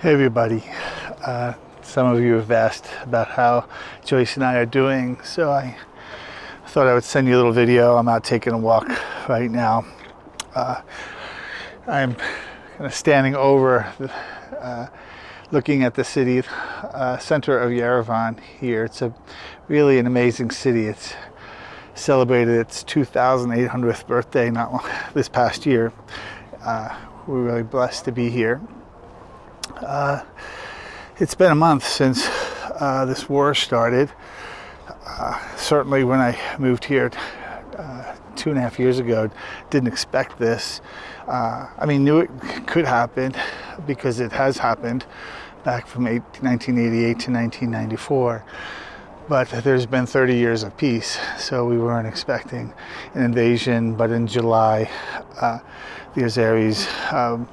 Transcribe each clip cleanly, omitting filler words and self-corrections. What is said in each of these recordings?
Hey everybody, some of you have asked about how Joyce and I are doing, so I thought I would send you a little video. I'm out taking a walk right now. I'm kind of standing over, looking at the city center of Yerevan here. It's really an amazing city. It's celebrated its 2,800th birthday this past year. We're really blessed to be here. It's been a month since this war started. Certainly when I moved here 2.5 years ago, didn't expect this. Knew it could happen because it has happened back from 1988 to 1994. But there's been 30 years of peace, so we weren't expecting an invasion. But in July, the Azeris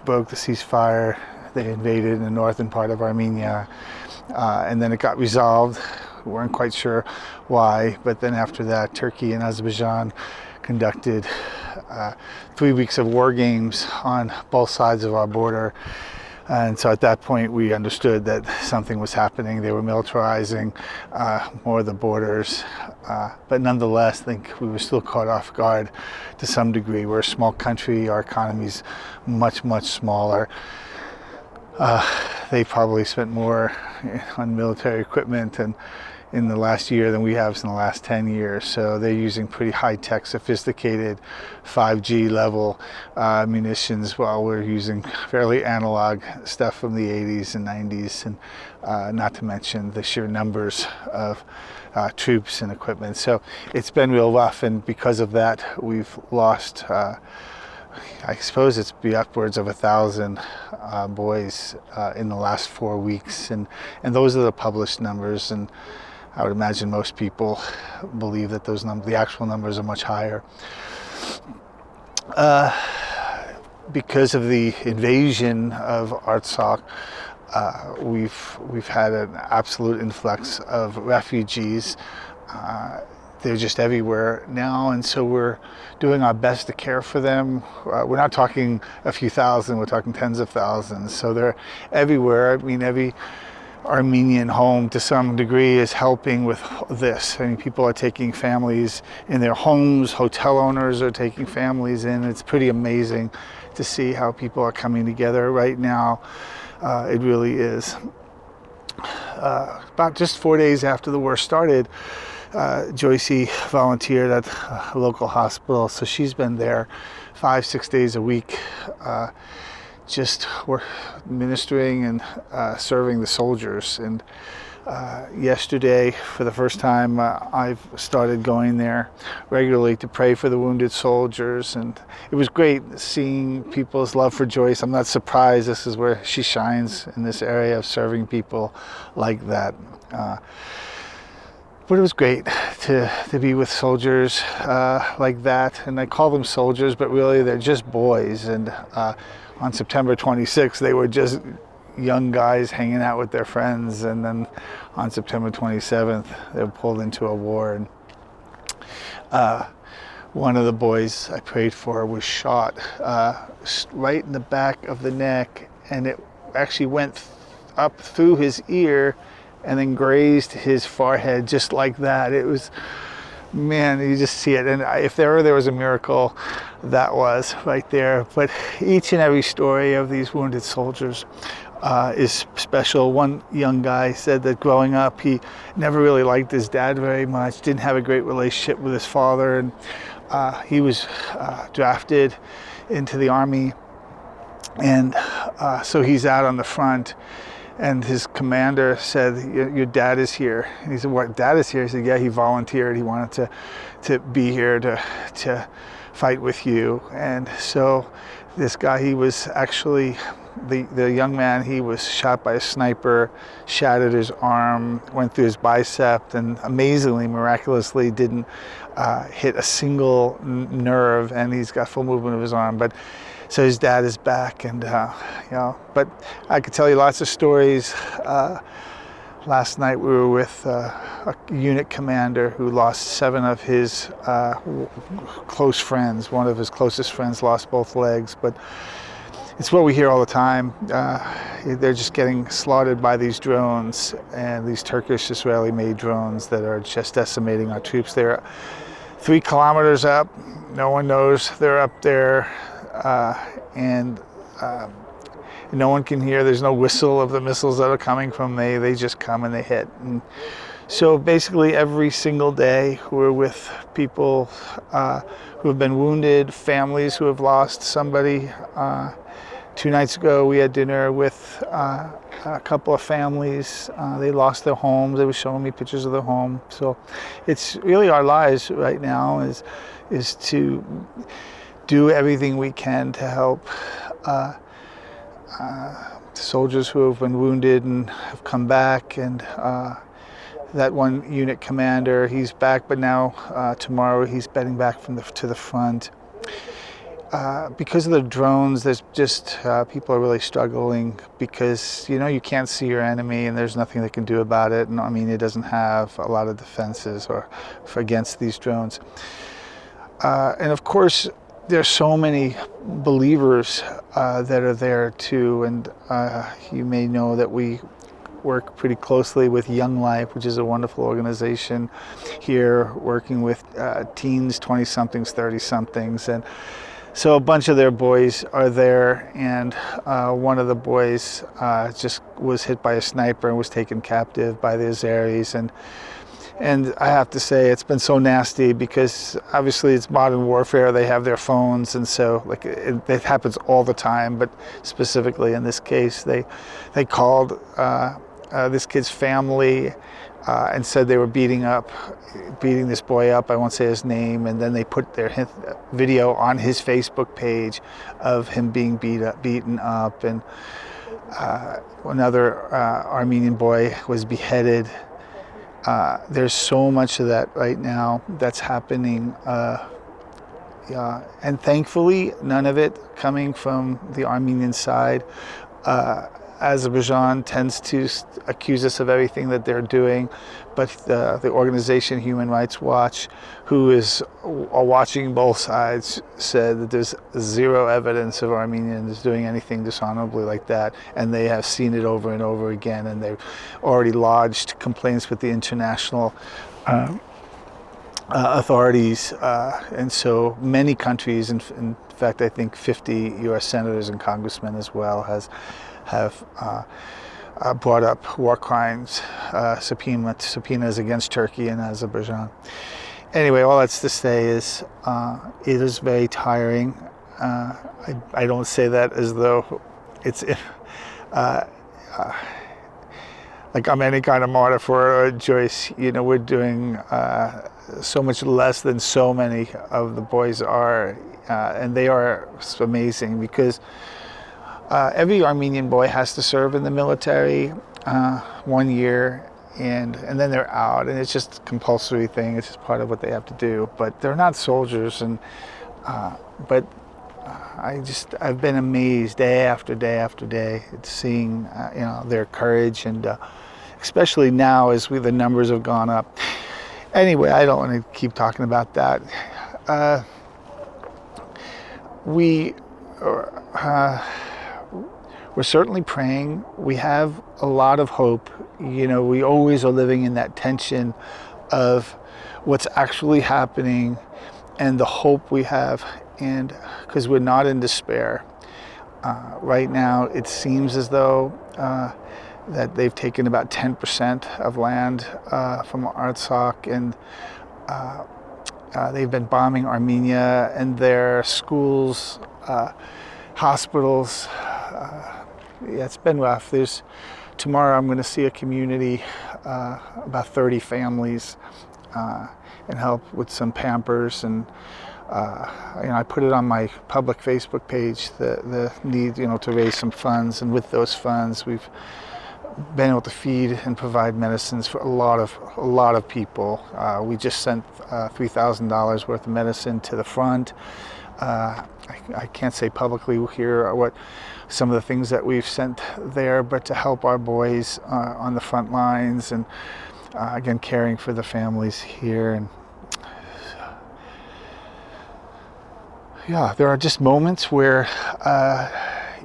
broke the ceasefire. They invaded the northern part of Armenia, and then it got resolved. We weren't quite sure why, but then after that, Turkey and Azerbaijan conducted 3 weeks of war games on both sides of our border. And so at that point, we understood that something was happening. They were militarizing more of the borders. But nonetheless, I think we were still caught off guard to some degree. We're a small country. Our economy's much, much smaller. They probably spent more on military equipment and in the last year than we have in the last 10 years. So they're using pretty high-tech, sophisticated 5G level munitions while we're using fairly analog stuff from the 80s and 90s, and not to mention the sheer numbers of troops and equipment. So it's been real rough, and because of that, we've lost I suppose it's be upwards of 1,000 boys in the last 4 weeks, and those are the published numbers. And I would imagine most people believe that the actual numbers are much higher. Because of the invasion of Artsakh, we've had an absolute influx of refugees. They're just everywhere now, and so we're doing our best to care for them. We're not talking a few thousand, we're talking tens of thousands. So they're everywhere. I mean, every Armenian home to some degree is helping with this. I mean, people are taking families in their homes, hotel owners are taking families in. It's pretty amazing to see how people are coming together right now. It really is. About just 4 days after the war started, Joycey volunteered at a local hospital, so she's been there 5-6 days a week, just ministering and serving the soldiers. And yesterday, for the first time, I've started going there regularly to pray for the wounded soldiers, and it was great seeing people's love for Joyce. I'm not surprised. This is where she shines, in this area of serving people like that. But it was great to be with soldiers like that. And I call them soldiers, but really they're just boys. And on September 26th, they were just young guys hanging out with their friends. And then on September 27th, they were pulled into a war. And one of the boys I prayed for was shot right in the back of the neck. And it actually went up through his ear and then grazed his forehead just like that. It was, man, you just see it. And if there was a miracle, that was right there. But each and every story of these wounded soldiers is special. One young guy said that growing up, he never really liked his dad very much, didn't have a great relationship with his father, and he was drafted into the army. And so he's out on the front. And his commander said, "Your dad is here." And he said, "What, dad is here?" He said, "Yeah, he volunteered. He wanted to be here to fight with you." And so this guy, he was actually, the young man, he was shot by a sniper, shattered his arm, went through his bicep, and amazingly, miraculously, didn't hit a single nerve, and he's got full movement of his arm. But so his dad is back, and but I could tell you lots of stories. Last night we were with a unit commander who lost 7 of his close friends. One of his closest friends lost both legs, but it's what we hear all the time. They're just getting slaughtered by these drones, and these Turkish Israeli-made drones that are just decimating our troops. They're 3 kilometers up. No one knows they're up there, and no one can hear. There's no whistle of the missiles that are coming from. They just come and they hit. And so basically every single day we're with people who have been wounded, families who have lost somebody. 2 nights ago we had dinner with a couple of families. They lost their homes. They were showing me pictures of their home. So it's really our lives right now is to do everything we can to help soldiers who have been wounded and have come back. And that one unit commander, he's back, but now tomorrow he's heading back to the front. Because of the drones, there's just people are really struggling because you can't see your enemy and there's nothing they can do about it. And Armenia doesn't have a lot of defenses against these drones. And of course, there's so many believers that are there too. And you may know that we work pretty closely with Young Life, which is a wonderful organization here, working with teens, 20-somethings, 30-somethings, and so a bunch of their boys are there, and one of the boys just was hit by a sniper and was taken captive by the Azeris. And I have to say, it's been so nasty because obviously it's modern warfare. They have their phones, and so it happens all the time. But specifically in this case, they called this kid's family and said they were beating this boy up. I won't say his name. And then they put their video on his Facebook page of him being beaten up. And another Armenian boy was beheaded. There's so much of that right now that's happening. And thankfully, none of it coming from the Armenian side. Azerbaijan tends to accuse us of everything that they're doing, but the organization Human Rights Watch, who is watching both sides, said that there's 0 evidence of Armenians doing anything dishonorably like that, and they have seen it over and over again, and they've already lodged complaints with the international authorities, and so many countries, in fact I think 50 U.S. senators and congressmen as well have brought up war crimes, subpoenas against Turkey and Azerbaijan. Anyway, all that's to say is it is very tiring. I don't say that as though it's like I'm any kind of martyr for Joyce. We're doing so much less than so many of the boys are, and they are amazing because every Armenian boy has to serve in the military 1 year, and then they're out, and it's just a compulsory thing. It's just part of what they have to do. But they're not soldiers, but I've been amazed day after day after day at seeing their courage, and especially now as the numbers have gone up. Anyway, I don't want to keep talking about that. We're certainly praying. We have a lot of hope. We always are living in that tension of what's actually happening and the hope we have, and because we're not in despair. Right now, it seems as though that they've taken about 10% of land from Artsakh, and they've been bombing Armenia and their schools, hospitals. Yeah, it's been rough. Tomorrow I'm going to see a community, about 30 families, and help with some Pampers, and I put it on my public Facebook page, the need to raise some funds, and with those funds we've been able to feed and provide medicines for a lot of people. We just sent $3,000 worth of medicine to the front. I can't say publicly here what some of the things that we've sent there, but to help our boys on the front lines, and again caring for the families here. And yeah, there are just moments where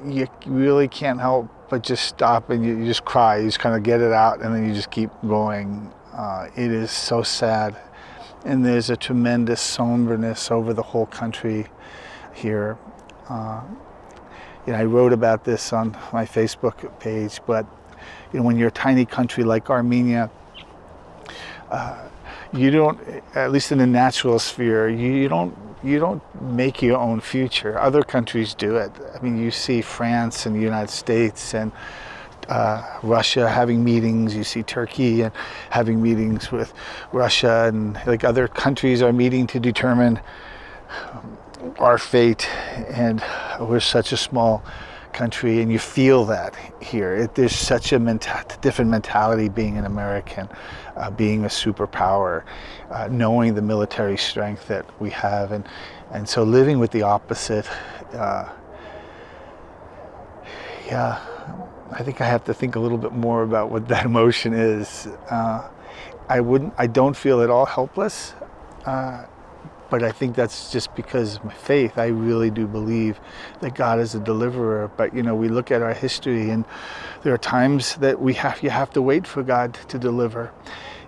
you really can't help but just stop and you just cry. You just kind of get it out and then you just keep going. It is so sad. And there's a tremendous somberness over the whole country here. I wrote about this on my Facebook page, but when you're a tiny country like Armenia, you don't, at least in the natural sphere, you don't make your own future. Other countries do it. I mean, you see France and the United States and Russia having meetings. You see Turkey and having meetings with Russia, and like other countries are meeting to determine our fate. And we're such a small country, and you feel that here. There's such a different mentality being an American, being a superpower, knowing the military strength that we have, and so living with the opposite. I think I have to think a little bit more about what that emotion is. I don't feel at all helpless, but I think that's just because of my faith. I really do believe that God is a deliverer. But we look at our history, and there are times that you have to wait for God to deliver,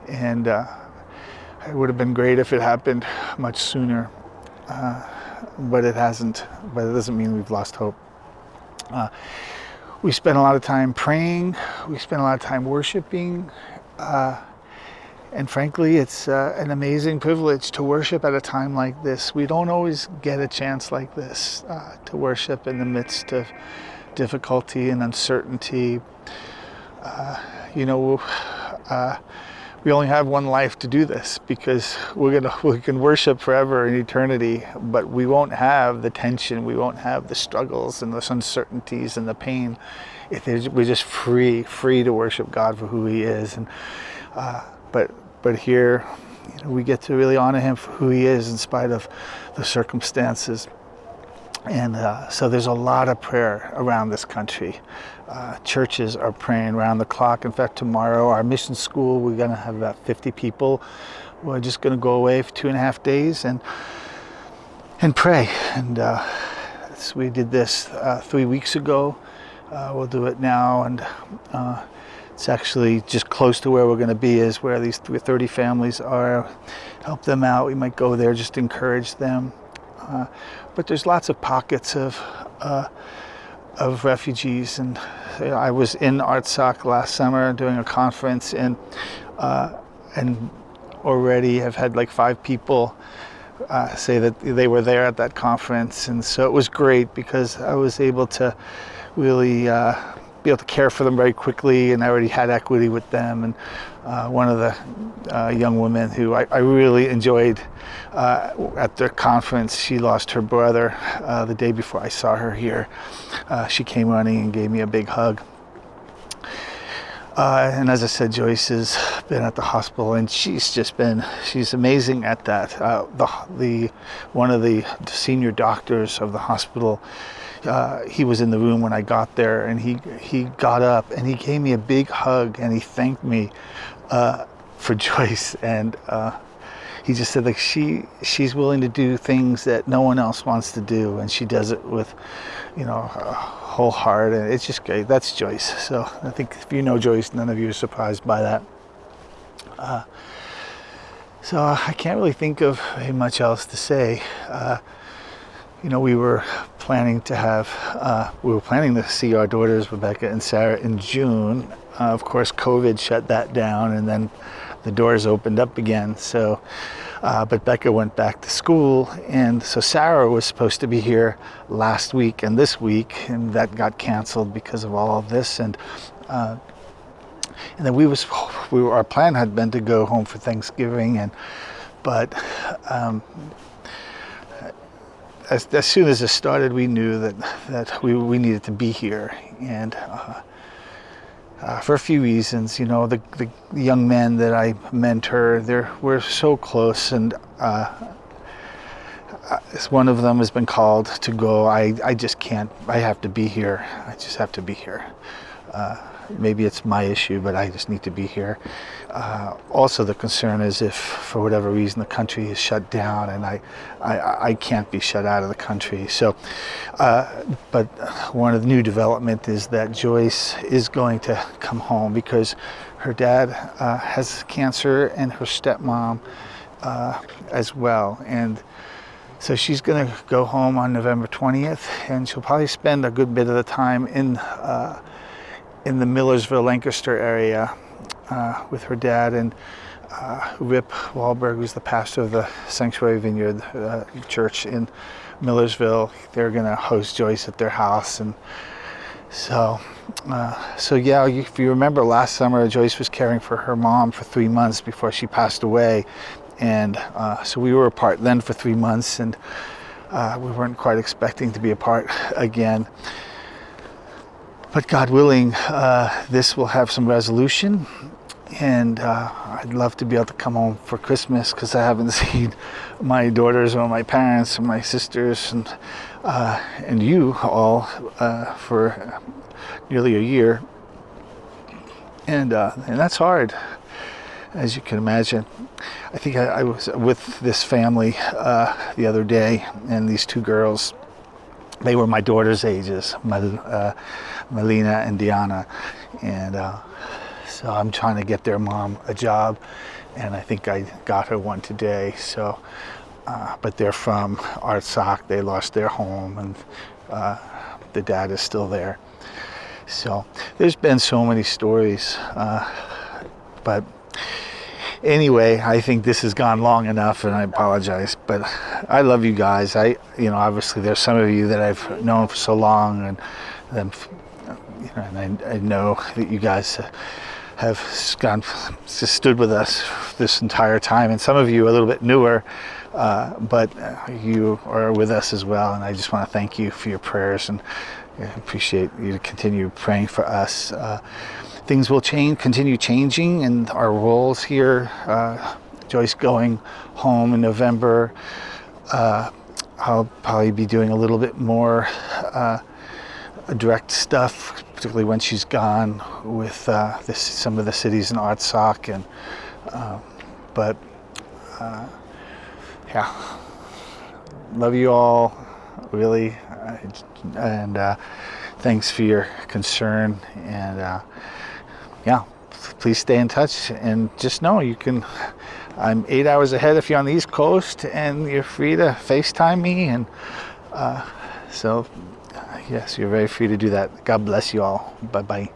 and it would have been great if it happened much sooner, but it hasn't. But it doesn't mean we've lost hope. We spend a lot of time praying. We spend a lot of time worshiping. And frankly, it's an amazing privilege to worship at a time like this. We don't always get a chance like this to worship in the midst of difficulty and uncertainty. We only have one life to do this, because we can worship forever in eternity, but we won't have the tension, we won't have the struggles and the uncertainties and the pain. We're just free to worship God for who He is. And but here, we get to really honor Him for who He is in spite of the circumstances. And so there's a lot of prayer around this country. Churches are praying around the clock. In fact, tomorrow, our mission school, we're going to have about 50 people. We're just going to go away for 2.5 days and pray. And we did this 3 weeks ago. We'll do it now. And it's actually just close to where we're going to be, is where these 30 families are. Help them out. We might go there just to encourage them. But there's lots of pockets of refugees, and I was in Artsakh last summer doing a conference, and already have had like 5 people say that they were there at that conference, and so it was great because I was able to really be able to care for them very quickly, and I already had equity with them. And one of the young women who I really enjoyed at the conference, she lost her brother the day before I saw her here. She came running and gave me a big hug. And as I said, Joyce has been at the hospital, and she's amazing at that. One of the senior doctors of the hospital, he was in the room when I got there, and he got up and he gave me a big hug, and he thanked me for Joyce, and he just said, like, she's willing to do things that no one else wants to do, and she does it with a whole heart, and it's just great. That's Joyce. So I think if you know Joyce, none of you are surprised by that. So I can't really think of much else to say. We were planning to see our daughters, Rebecca and Sarah, in June. Of course, COVID shut that down, and then the doors opened up again. So, but Becca went back to school, and so Sarah was supposed to be here last week and this week, and that got canceled because of all of this. And then our plan had been to go home for Thanksgiving, but as soon as it started, we knew that we needed to be here, and for a few reasons. The young men that I mentor, we're so close, and one of them has been called to go. I just can't. I have to be here. I just have to be here. maybe it's my issue, but I just need to be here. Also, the concern is if, for whatever reason, the country is shut down, and I can't be shut out of the country. So, but one of the new development is that Joyce is going to come home because her dad has cancer and her stepmom as well, and so she's going to go home on November 20th, and she'll probably spend a good bit of the time in the Millersville, Lancaster area with her dad and Rip Wahlberg, who's the pastor of the Sanctuary Vineyard Church in Millersville. They're going to host Joyce at their house, and so yeah, if you remember last summer, Joyce was caring for her mom for 3 months before she passed away. And so we were apart then for 3 months, and we weren't quite expecting to be apart again. But God willing, this will have some resolution, and I'd love to be able to come home for Christmas because I haven't seen my daughters or my parents and my sisters and you all for nearly a year, and that's hard, as you can imagine. I think I was with this family the other day, and these two girls, they were my daughter's ages, Melina and Diana, and so I'm trying to get their mom a job, and I think I got her one today. So, but they're from Artsakh. They lost their home, and the dad is still there. So there's been so many stories, but anyway, I think this has gone long enough, and I apologize, but I love you guys. Obviously there's some of you that I've known for so long, and I know that you guys have just stood with us this entire time, and some of you are a little bit newer, but you are with us as well, and I just want to thank you for your prayers, and I appreciate you to continue praying for us. Things will continue changing in our roles here. Joyce going home in November. I'll probably be doing a little bit more direct stuff, particularly when she's gone with some of the cities in Artsakh, and yeah, love you all, really, and thanks for your concern, and yeah, please stay in touch, and just know I'm 8 hours ahead if you're on the East Coast, and you're free to FaceTime me, and so yes, you're very free to do that. God bless you all. Bye-bye.